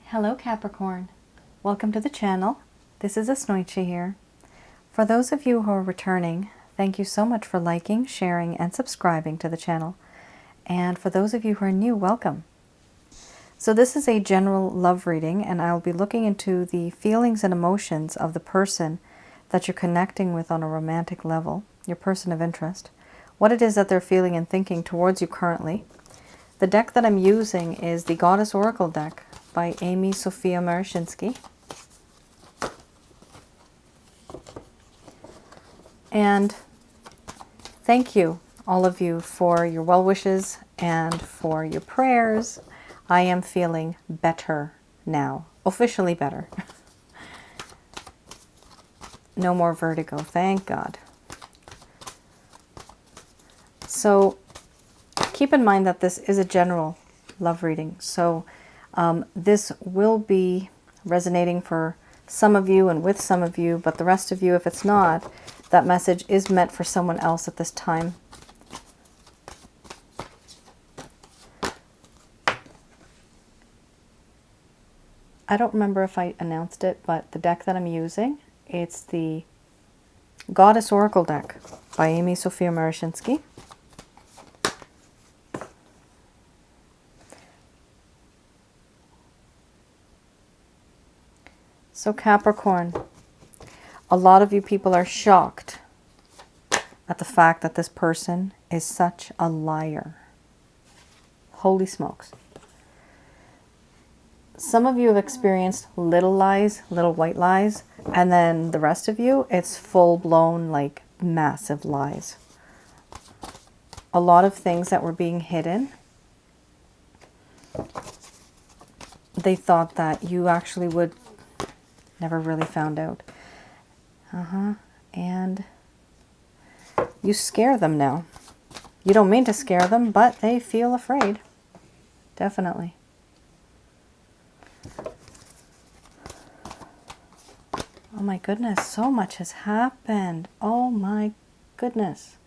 Hello Capricorn, welcome to the channel. This is Asnointia here. For those of you who are returning, thank you so much for liking, sharing, and subscribing to the channel. And for those of you who are new, welcome. So this is a general love reading, and I'll be looking into the feelings and emotions of the person that you're connecting with on a romantic level, your person of interest, what it is that they're feeling and thinking towards you currently. The deck that I'm using is the Goddess Oracle deck by Amy Sophia Marashinsky. And thank you, all of you, for your well wishes and for your prayers. I am feeling better now, officially better. No more vertigo, thank God. So keep in mind that this is a general love reading. So this will be resonating for some of you and with some of you, but the rest of you, if it's not, that message is meant for someone else at this time. I don't remember if I announced it, but the deck that I'm using, it's the Goddess Oracle deck by Amy Sophia Marashinsky. So Capricorn, a lot of you people are shocked at the fact that this person is such a liar. Holy smokes. Some of you have experienced little lies, little white lies, and then the rest of you, it's full-blown, like, massive lies. A lot of things that were being hidden, they thought that you actually would never really found out. And you scare them now. You don't mean to scare them, but they feel afraid. Definitely. Oh my goodness, so much has happened. Oh my goodness.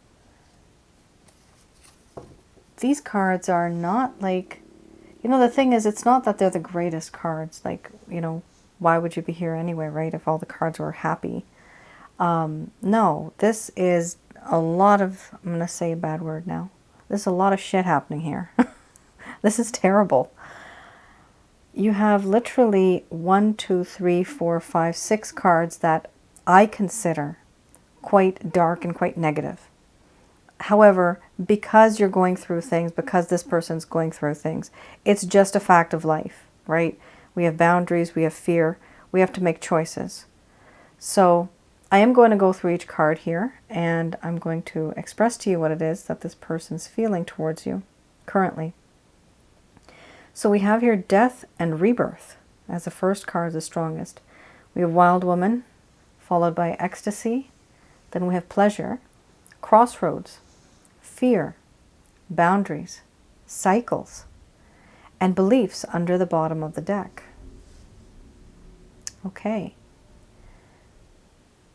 These cards are not like, the thing is, it's not that they're the greatest cards. Like, why would you be here anyway, right? If all the cards were happy. No, this is a lot of, I'm going to say a bad word now. There's a lot of shit happening here. This is terrible. You have literally 1, 2, 3, 4, 5, 6 cards that I consider quite dark and quite negative. However, because you're going through things, because this person's going through things, it's just a fact of life, right? We have boundaries, we have fear, we have to make choices. So I am going to go through each card here, and I'm going to express to you what it is that this person's feeling towards you currently. So we have here Death and Rebirth as the first card, the strongest. We have Wild Woman, followed by Ecstasy. Then we have Pleasure, Crossroads, Fear, Boundaries, Cycles, and Beliefs under the bottom of the deck. Okay.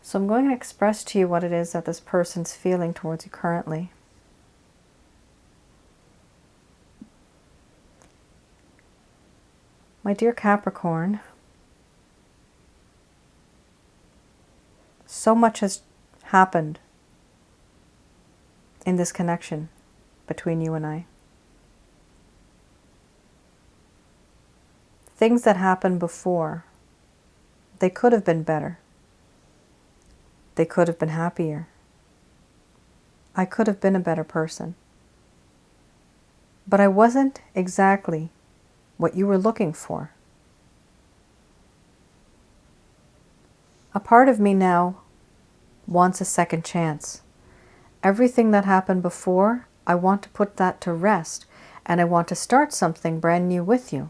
So I'm going to express to you what it is that this person's feeling towards you currently. My dear Capricorn, so much has happened in this connection between you and I. Things that happened before, they could have been better. They could have been happier. I could have been a better person. But I wasn't exactly what you were looking for. A part of me now wants a second chance. Everything that happened before, I want to put that to rest, and I want to start something brand new with you.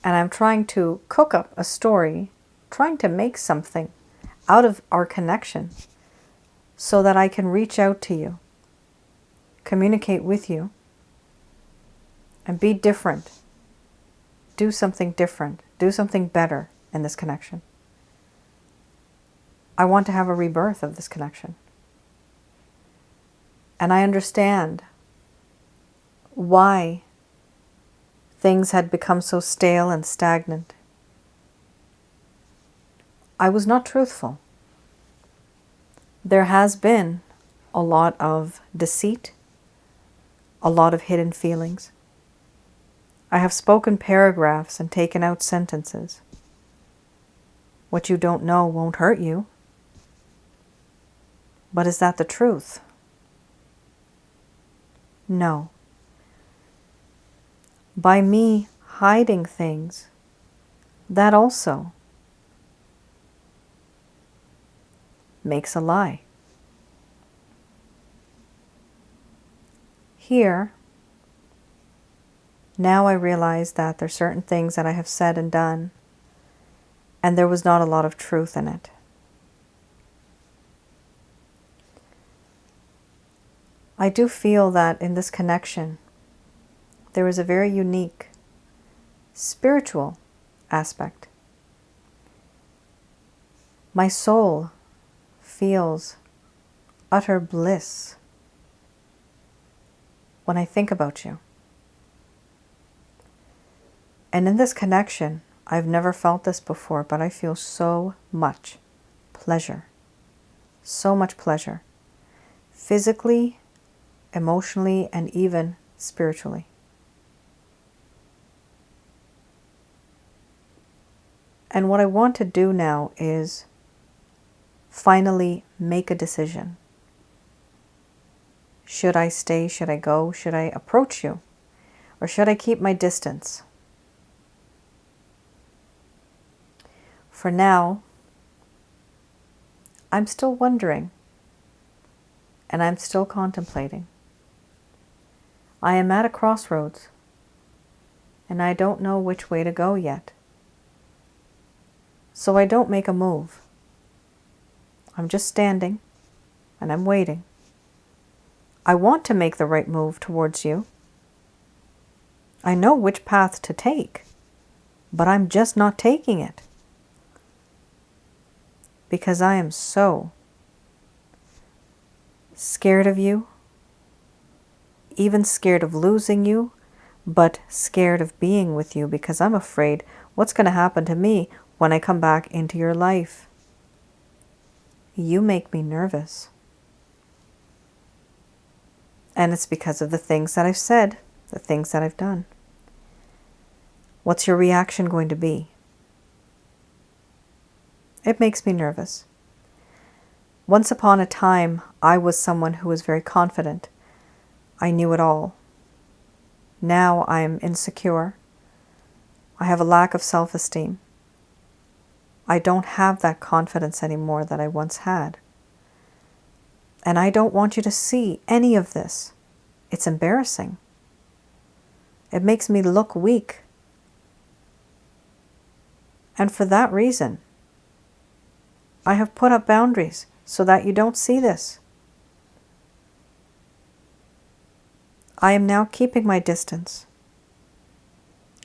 And I'm trying to cook up a story, trying to make something out of our connection so that I can reach out to you, communicate with you, and be different. Do something different. Do something better in this connection. I want to have a rebirth of this connection. And I understand why Things had become so stale and stagnant. I was not truthful. There has been a lot of deceit, a lot of hidden feelings. I have spoken paragraphs and taken out sentences. What you don't know won't hurt you. But is that the truth? No. By me hiding things, that also makes a lie. Here, now I realize that there are certain things that I have said and done, and there was not a lot of truth in it. I do feel that in this connection, there is a very unique spiritual aspect. My soul feels utter bliss when I think about you. And in this connection, I've never felt this before, but I feel so much pleasure. So much pleasure. Physically, emotionally, and even spiritually. And what I want to do now is finally make a decision. Should I stay? Should I go? Should I approach you? Or should I keep my distance? For now, I'm still wondering, and I'm still contemplating. I am at a crossroads, and I don't know which way to go yet. So I don't make a move. I'm just standing, and I'm waiting. I want to make the right move towards you. I know which path to take, but I'm just not taking it. Because I am so scared of you, even scared of losing you, but scared of being with you because I'm afraid what's going to happen to me when I come back into your life. You make me nervous. And it's because of the things that I've said, the things that I've done. What's your reaction going to be? It makes me nervous. Once upon a time, I was someone who was very confident. I knew it all. Now I am insecure. I have a lack of self-esteem. I don't have that confidence anymore that I once had. And I don't want you to see any of this. It's embarrassing. It makes me look weak. And for that reason, I have put up boundaries so that you don't see this. I am now keeping my distance.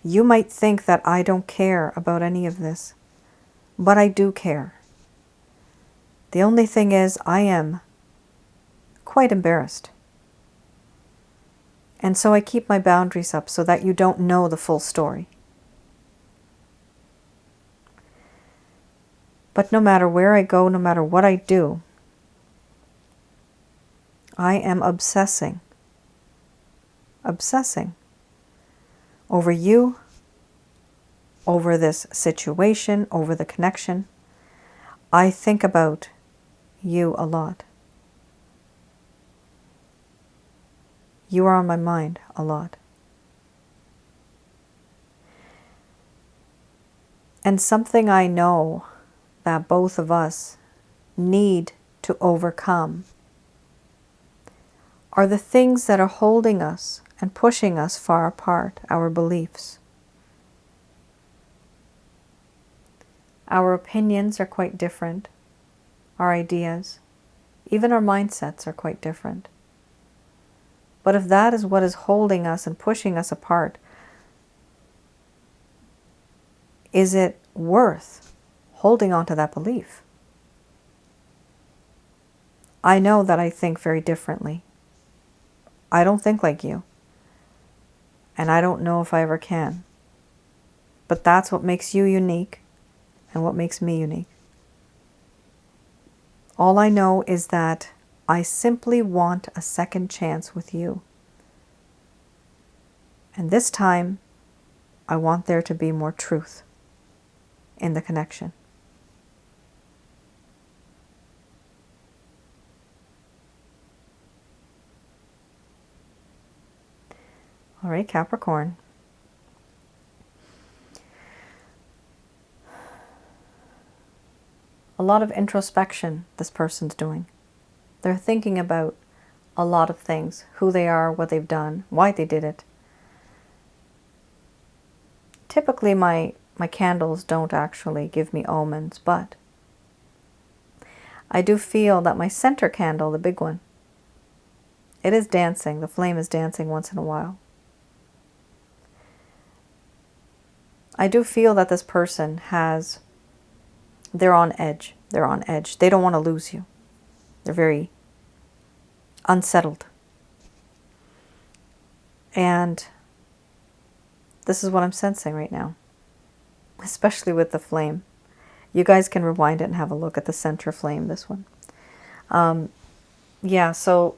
You might think that I don't care about any of this, but I do care. The only thing is, I am quite embarrassed. And so I keep my boundaries up so that you don't know the full story. But no matter where I go, no matter what I do, I am obsessing over you, over this situation, over the connection. I think about you a lot. You are on my mind a lot. And something I know that both of us need to overcome are the things that are holding us and pushing us far apart, our beliefs. Our opinions are quite different, our ideas, even our mindsets are quite different. But if that is what is holding us and pushing us apart, is it worth holding on to that belief? I know that I think very differently. I don't think like you. And I don't know if I ever can. But that's what makes you unique and what makes me unique. All I know is that I simply want a second chance with you. And this time, I want there to be more truth in the connection. All right, Capricorn. A lot of introspection this person's doing. They're thinking about a lot of things, who they are, what they've done, why they did it. Typically my candles don't actually give me omens, but I do feel that my center candle, the big one, it is dancing. The flame is dancing once in a while. I do feel that this person they're on edge. They're on edge. They don't want to lose you. They're very unsettled. And this is what I'm sensing right now, especially with the flame. You guys can rewind it and have a look at the center flame, this one. Yeah, so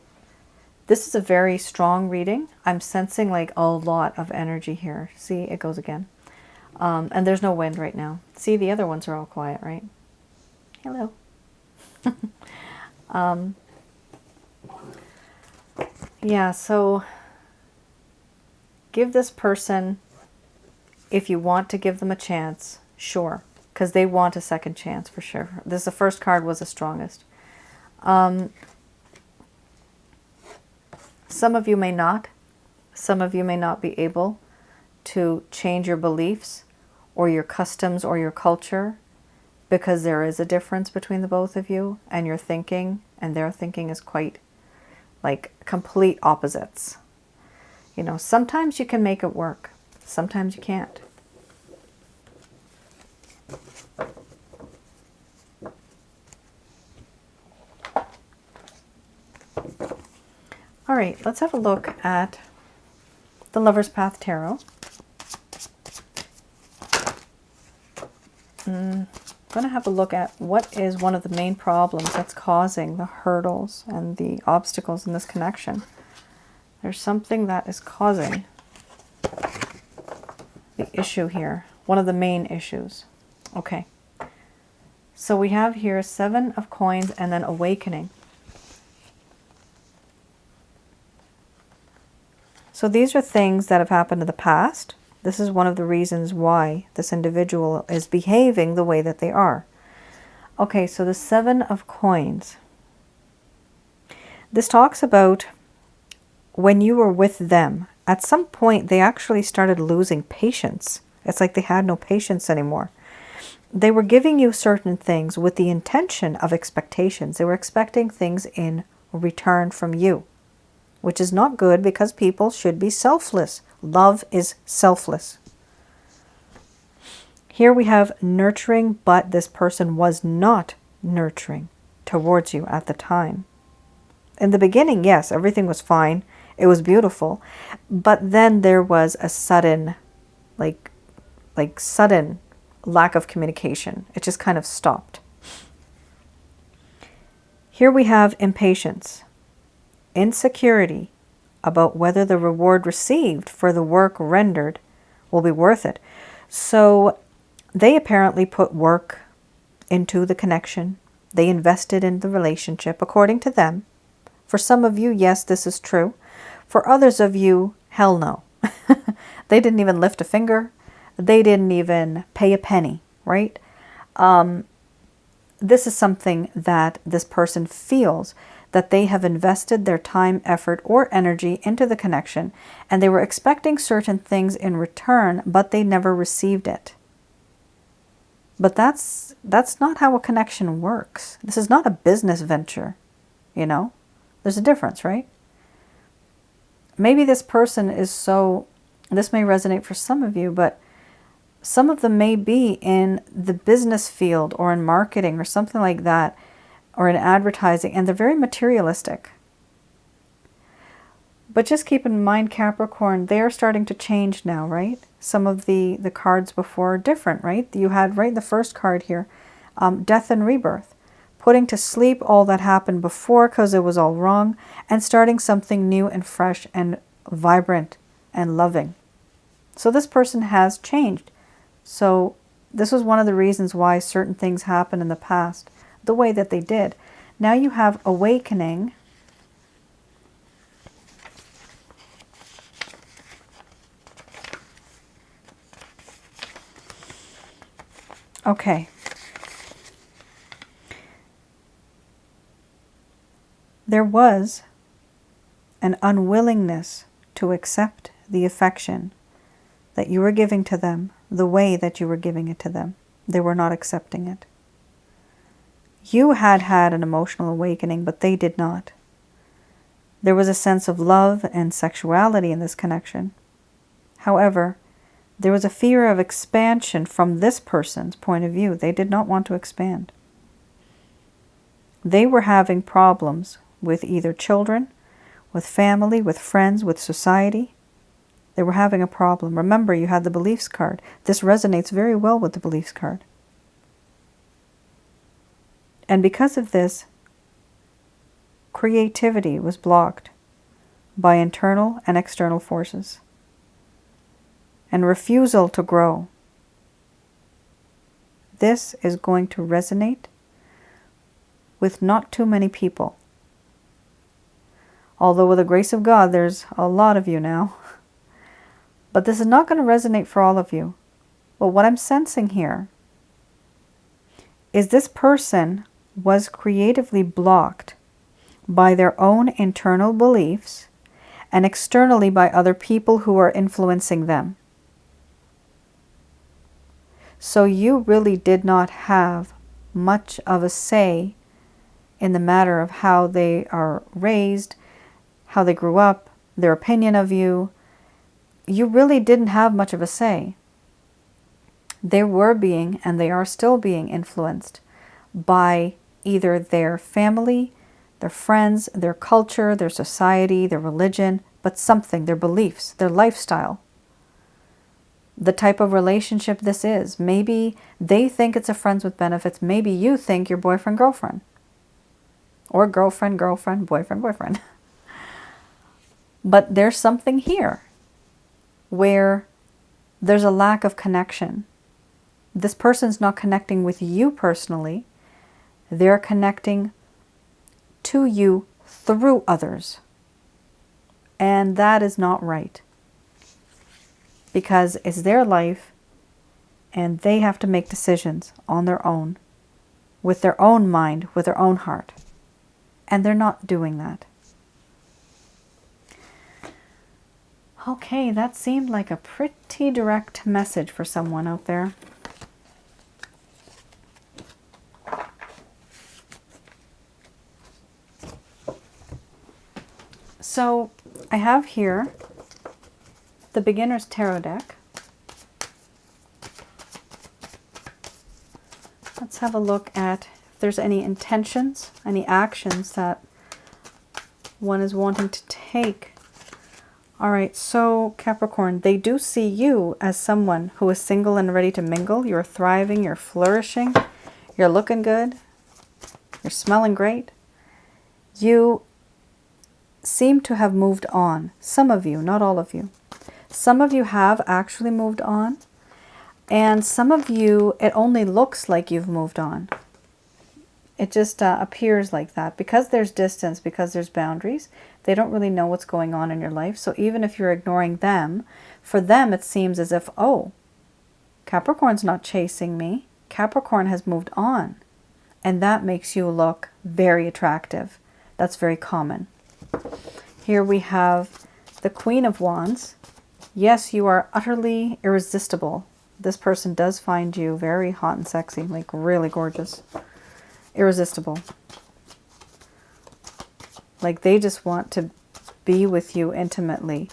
this is a very strong reading. I'm sensing like a lot of energy here. See, it goes again. And there's no wind right now. See, the other ones are all quiet, right? Hello. Yeah, so give this person, if you want to give them a chance, sure, because they want a second chance for sure. The first card was the strongest. Some of you may not. Some of you may not be able to change your beliefs or your customs or your culture, because there is a difference between the both of you, and your thinking and their thinking is quite like complete opposites. You know, sometimes you can make it work. Sometimes you can't. All right, let's have a look at the Lover's Path Tarot. I'm going to have a look at what is one of the main problems that's causing the hurdles and the obstacles in this connection. There's something that is causing the issue here. One of the main issues. Okay. So we have here 7 of Coins and then Awakening. So these are things that have happened in the past. This is one of the reasons why this individual is behaving the way that they are. Okay, so the 7 of Coins. This talks about when you were with them, at some point they actually started losing patience. It's like they had no patience anymore. They were giving you certain things with the intention of expectations. They were expecting things in return from you, which is not good because people should be selfless. Love is selfless. Here we have nurturing, but this person was not nurturing towards you at the time. In the beginning, yes, everything was fine. It was beautiful. But then there was a sudden, like sudden lack of communication. It just kind of stopped. Here we have impatience, insecurity about whether the reward received for the work rendered will be worth it. So they apparently put work into the connection. They invested in the relationship according to them. For some of you, yes, this is true. For others of you, hell no. They didn't even lift a finger. They didn't even pay a penny, right? This is something that this person feels that they have invested their time, effort, or energy into the connection, and they were expecting certain things in return, but they never received it. But that's not how a connection works. This is not a business venture, you know? There's a difference, right? Maybe this person is this may resonate for some of you, but some of them may be in the business field or in marketing or something like that, or in advertising, and they're very materialistic. But just keep in mind, Capricorn, they are starting to change now, right? Some of the cards before are different, right? You had right in the first card here, death and rebirth. Putting to sleep all that happened before because it was all wrong, and starting something new and fresh and vibrant and loving. So this person has changed. So this was one of the reasons why certain things happened in the past the way that they did. Now you have awakening. Okay. There was an unwillingness to accept the affection that you were giving to them the way that you were giving it to them. They were not accepting it. You had had an emotional awakening, but they did not. There was a sense of love and sexuality in this connection. However, there was a fear of expansion from this person's point of view. They did not want to expand. They were having problems with either children, with family, with friends, with society. They were having a problem. Remember, you had the beliefs card. This resonates very well with the beliefs card. And because of this, creativity was blocked by internal and external forces, and refusal to grow. This is going to resonate with not too many people. Although with the grace of God, there's a lot of you now. But this is not going to resonate for all of you. But what I'm sensing here is this person was creatively blocked by their own internal beliefs and externally by other people who are influencing them. So you really did not have much of a say in the matter of how they are raised, how they grew up, their opinion of you. You really didn't have much of a say. They were being, and they are still being, influenced by either their family, their friends, their culture, their society, their religion, but something, their beliefs, their lifestyle. The type of relationship this is. Maybe they think it's a friends with benefits. Maybe you think you're boyfriend, girlfriend. Or girlfriend, girlfriend, boyfriend, boyfriend. But there's something here where there's a lack of connection. This person's not connecting with you personally. They're connecting to you through others. And that is not right. Because it's their life and they have to make decisions on their own, with their own mind, with their own heart. And they're not doing that. Okay, that seemed like a pretty direct message for someone out there. So I have here the Beginner's Tarot deck. Let's have a look at if there's any intentions, any actions that one is wanting to take. All right, so Capricorn, they do see you as someone who is single and ready to mingle. You're thriving, you're flourishing, you're looking good, you're smelling great. You seem to have moved on. Some of you, not all of you. Some of you have actually moved on, and some of you, it only looks like you've moved on. It just appears like that. Because there's distance, because there's boundaries, they don't really know what's going on in your life. So even if you're ignoring them, for them it seems as if, oh, Capricorn's not chasing me. Capricorn has moved on. And that makes you look very attractive. That's very common. Here we have the Queen of Wands. Yes, you are utterly irresistible. This person does find you very hot and sexy, like really gorgeous. Irresistible. Like they just want to be with you intimately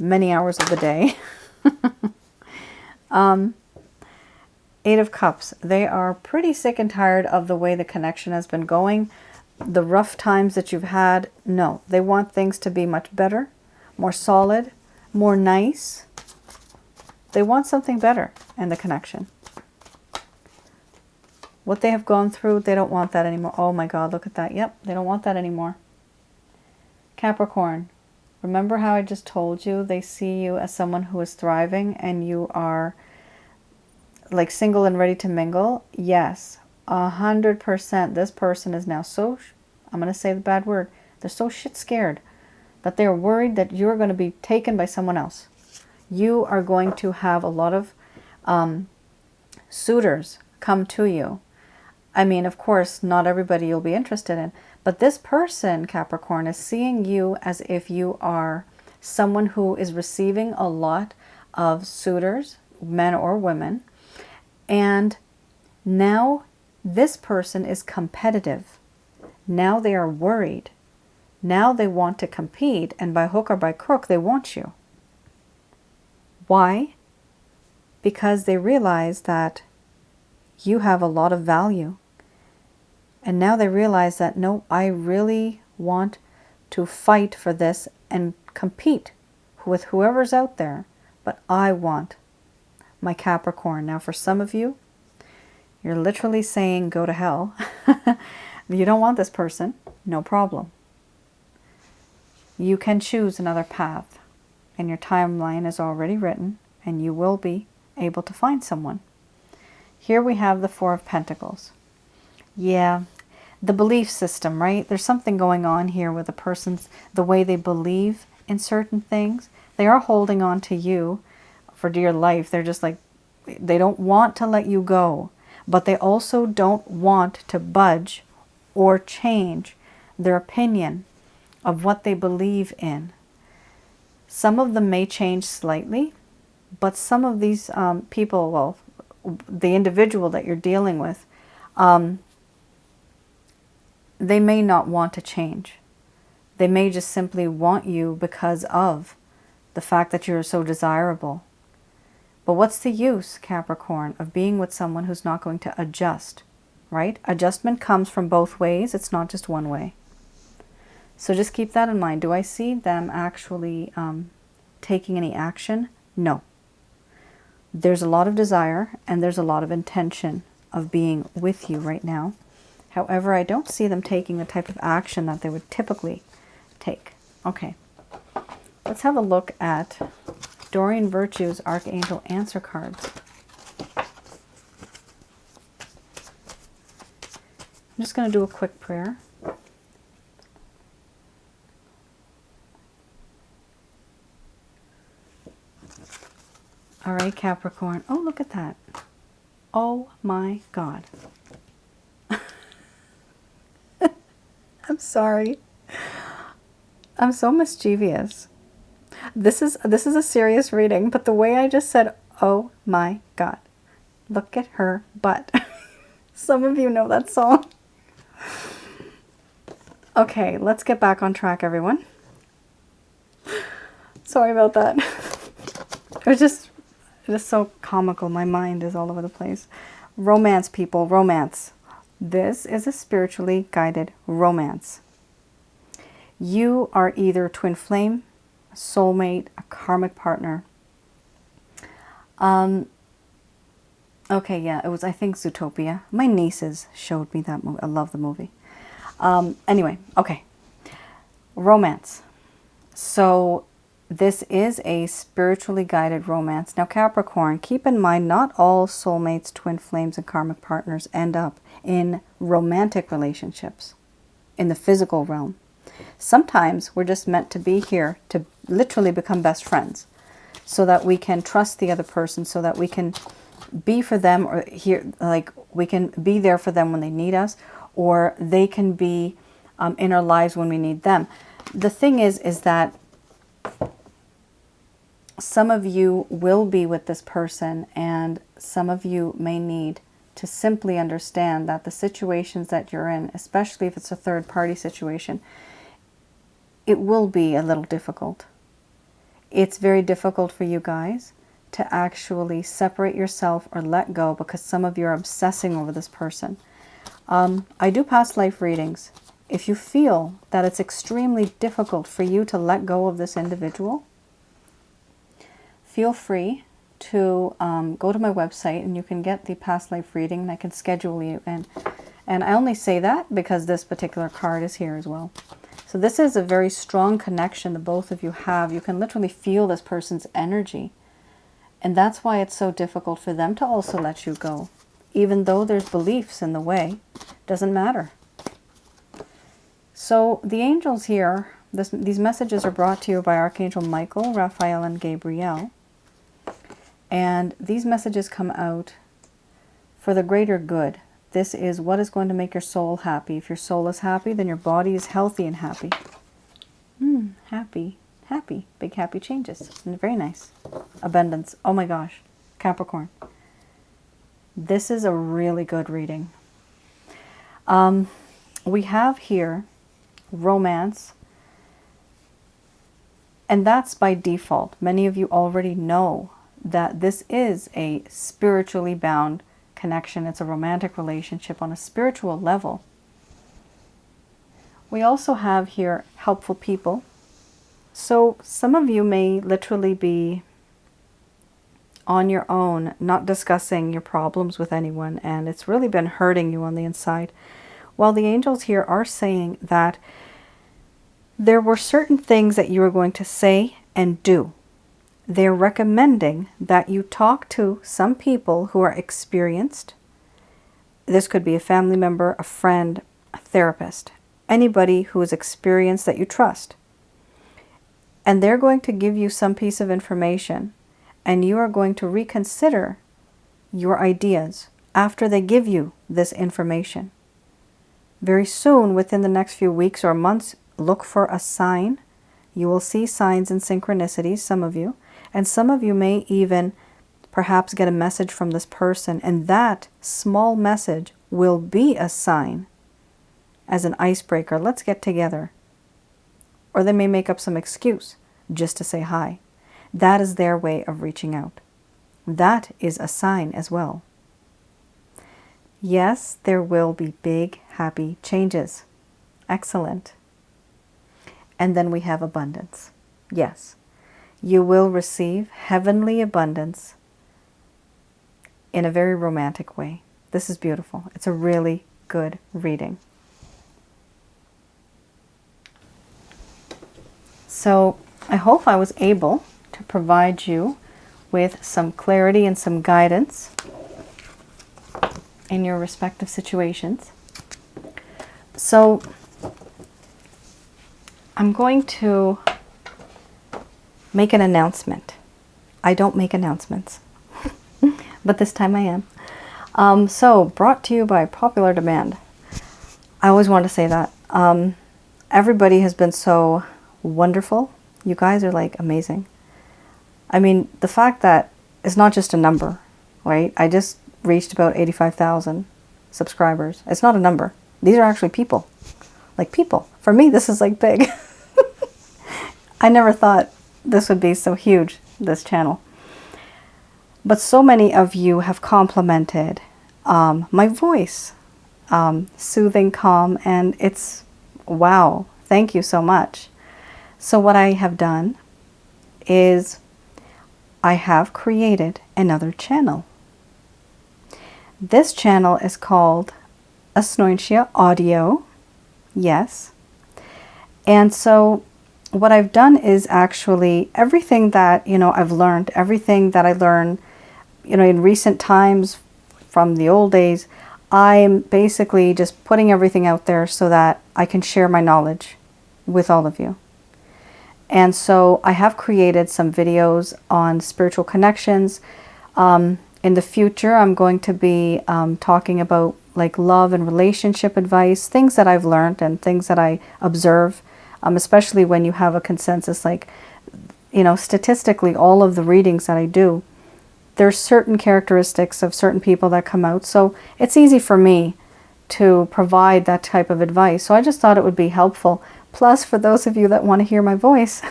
many hours of the day. Eight of Cups. They are pretty sick and tired of the way the connection has been going. the rough times that you've had. No, they want things to be much better, more solid, more nice. They want something better in the connection. What they have gone through, they don't want that anymore. Oh my God, look at that. Yep, they don't want that anymore. Capricorn, remember how I just told you they see you as someone who is thriving and you are like single and ready to mingle? Yes, 100%. This person is now so, I'm going to say the bad word, they're so shit scared that they're worried that you're going to be taken by someone else. You are going to have a lot of suitors come to you. I mean, of course, not everybody you'll be interested in, but this person, Capricorn, is seeing you as if you are someone who is receiving a lot of suitors, men or women, and now this person is competitive. Now they are worried. Now they want to compete, and by hook or by crook, they want you. Why? Because they realize that you have a lot of value. And now they realize that, no, I really want to fight for this and compete with whoever's out there. But I want my Capricorn. Now, for some of you, you're literally saying, go to hell. You don't want this person. No problem. You can choose another path. And your timeline is already written. And you will be able to find someone. Here we have the Four of Pentacles. Yeah, the belief system, right? There's something going on here with a person's, the way they believe in certain things. They are holding on to you for dear life. They're just like, they don't want to let you go, but they also don't want to budge or change their opinion of what they believe in. Some of them may change slightly, but some of these people, well, the individual that you're dealing with, they may not want to change. They may just simply want you because of the fact that you're so desirable. But what's the use, Capricorn, of being with someone who's not going to adjust, right? Adjustment comes from both ways. It's not just one way. So just keep that in mind. Do I see them actually taking any action? No. There's a lot of desire and there's a lot of intention of being with you right now. However, I don't see them taking the type of action that they would typically take. Okay, let's have a look at Doreen Virtue's Archangel Answer cards. I'm just going to do a quick prayer. All right, Capricorn. Oh, look at that. Oh my God. I'm sorry. I'm so mischievous. This is a serious reading, but the way I just said, oh my God. Look at her butt. Some of you know that song. Okay, let's get back on track, everyone. Sorry about that. It was just so comical. My mind is all over the place. Romance, people, romance. This is a spiritually guided romance. You are either twin flame, a soulmate, a karmic partner. Okay, yeah, it was, I think, Zootopia. My nieces showed me that movie. I love the movie. Anyway, okay. Romance. So this is a spiritually guided romance. Now, Capricorn, keep in mind, not all soulmates, twin flames, and karmic partners end up in romantic relationships in the physical realm. Sometimes we're just meant to be here to literally become best friends so that we can trust the other person, so that we can be for them, or here, like we can be there for them when they need us, or they can be in our lives when we need them. The thing is that some of you will be with this person, and some of you may need to simply understand that the situations that you're in, especially if it's a third-party situation, it will be a little difficult. It's very difficult for you guys to actually separate yourself or let go because some of you are obsessing over this person. I do past life readings, if you feel that it's extremely difficult for you to let go of this individual, feel free to go to my website and you can get the past life reading and I can schedule you in. And I only say that because this particular card is here as well. So this is a very strong connection the both of you have. You can literally feel this person's energy. And that's why it's so difficult for them to also let you go. Even though there's beliefs in the way, doesn't matter. So the angels here, these messages are brought to you by Archangel Michael, Raphael, and Gabriel. And these messages come out for the greater good. This is what is going to make your soul happy. If your soul is happy, then your body is healthy and happy. Happy, happy, big happy changes. And very nice. Abundance. Oh my gosh. Capricorn. This is a really good reading. We have here romance. And that's by default. Many of you already know that this is a spiritually bound connection. It's a romantic relationship on a spiritual level. We also have here helpful people. So some of you may literally be on your own, not discussing your problems with anyone, and it's really been hurting you on the inside. While the angels here are saying that there were certain things that you were going to say and do. They're recommending that you talk to some people who are experienced. This could be a family member, a friend, a therapist, anybody who is experienced that you trust. And they're going to give you some piece of information, and you are going to reconsider your ideas after they give you this information. Very soon, within the next few weeks or months, look for a sign. You will see signs and synchronicities, some of you. And some of you may even perhaps get a message from this person, and that small message will be a sign as an icebreaker. Let's get together. Or they may make up some excuse just to say hi. That is their way of reaching out. That is a sign as well. Yes, there will be big, happy changes. Excellent. And then we have abundance. Yes. You will receive heavenly abundance in a very romantic way. This is beautiful. It's a really good reading. So I hope I was able to provide you with some clarity and some guidance in your respective situations. So I'm going to make an announcement. I don't make announcements, but this time I am. So brought to you by popular demand. I always want to say that. Everybody has been so wonderful. You guys are like amazing. I mean, the fact that it's not just a number, right? I just reached about 85,000 subscribers. It's not a number. These are actually people. Like people. For me, this is like big. I never thought this would be so huge, this channel. But so many of you have complimented my voice. Soothing, calm, and it's wow. Thank you so much. So what I have done is I have created another channel. This channel is called Asnointia Audio. Yes. And so what I've done is actually everything that, I've learned, everything that I learned, in recent times from the old days, I'm basically just putting everything out there so that I can share my knowledge with all of you. And so I have created some videos on spiritual connections. In the future, I'm going to be talking about like love and relationship advice, things that I've learned and things that I observe, especially when you have a consensus, like, statistically, all of the readings that I do, there's certain characteristics of certain people that come out. So it's easy for me to provide that type of advice. So I just thought it would be helpful. Plus, for those of you that want to hear my voice,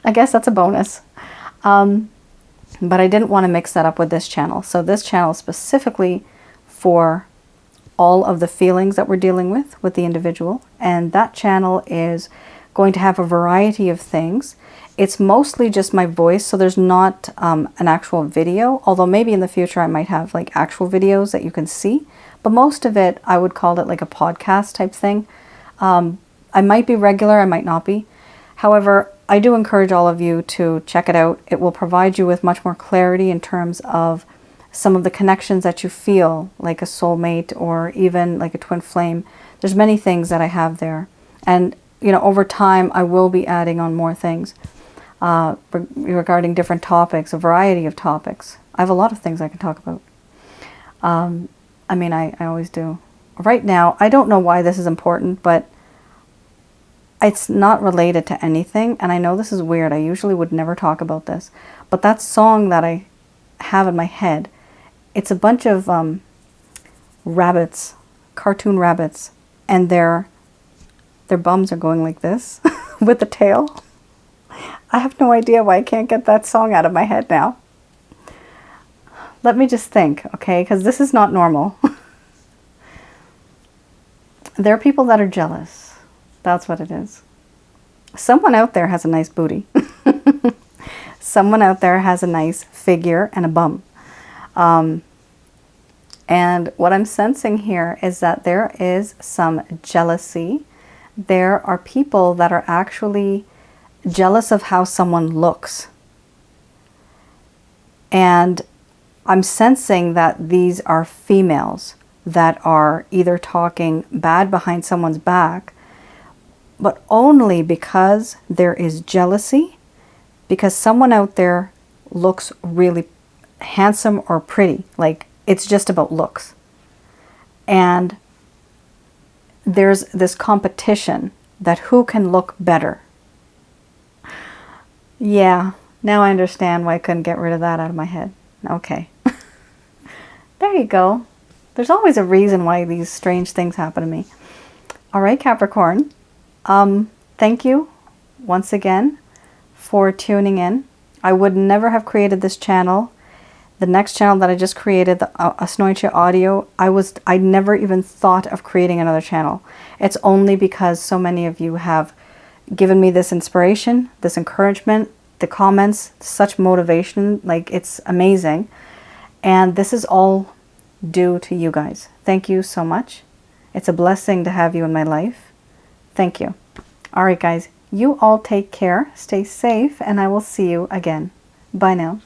I guess that's a bonus. But I didn't want to mix that up with this channel. So this channel is specifically for all of the feelings that we're dealing with the individual. And that channel is going to have a variety of things. It's mostly just my voice, so there's not an actual video, although maybe in the future I might have like actual videos that you can see. But most of it, I would call it like a podcast type thing. I might be regular, I might not be. However, I do encourage all of you to check it out. It will provide you with much more clarity in terms of some of the connections that you feel, like a soulmate or even like a twin flame. There's many things that I have there. And, you know, over time, I will be adding on more things regarding different topics, a variety of topics. I have a lot of things I can talk about. I mean, I always do. Right now, I don't know why this is important, but it's not related to anything. And I know this is weird. I usually would never talk about this. But that song that I have in my head, it's a bunch of rabbits, cartoon rabbits, and their bums are going like this with the tail. I have no idea why I can't get that song out of my head now. Let me just think, okay? Because this is not normal. There are people that are jealous. That's what it is. Someone out there has a nice booty. Someone out there has a nice figure and a bum. And what I'm sensing here is that there is some jealousy. There are people that are actually jealous of how someone looks. And I'm sensing that these are females that are either talking bad behind someone's back, but only because there is jealousy, because someone out there looks really handsome or pretty. Like, it's just about looks. And there's this competition that who can look better. Yeah, now I understand why I couldn't get rid of that out of my head. Okay. There you go. There's always a reason why these strange things happen to me. All right, Capricorn. Thank you once again for tuning in. I would never have created this channel. The next channel that I just created, the Asnointia audio, I never even thought of creating another channel. It's only because so many of you have given me this inspiration, this encouragement, the comments, such motivation. Like, it's amazing. And this is all due to you guys. Thank you so much. It's a blessing to have you in my life. Thank you. All right, guys, you all take care, stay safe, and I will see you again. Bye now.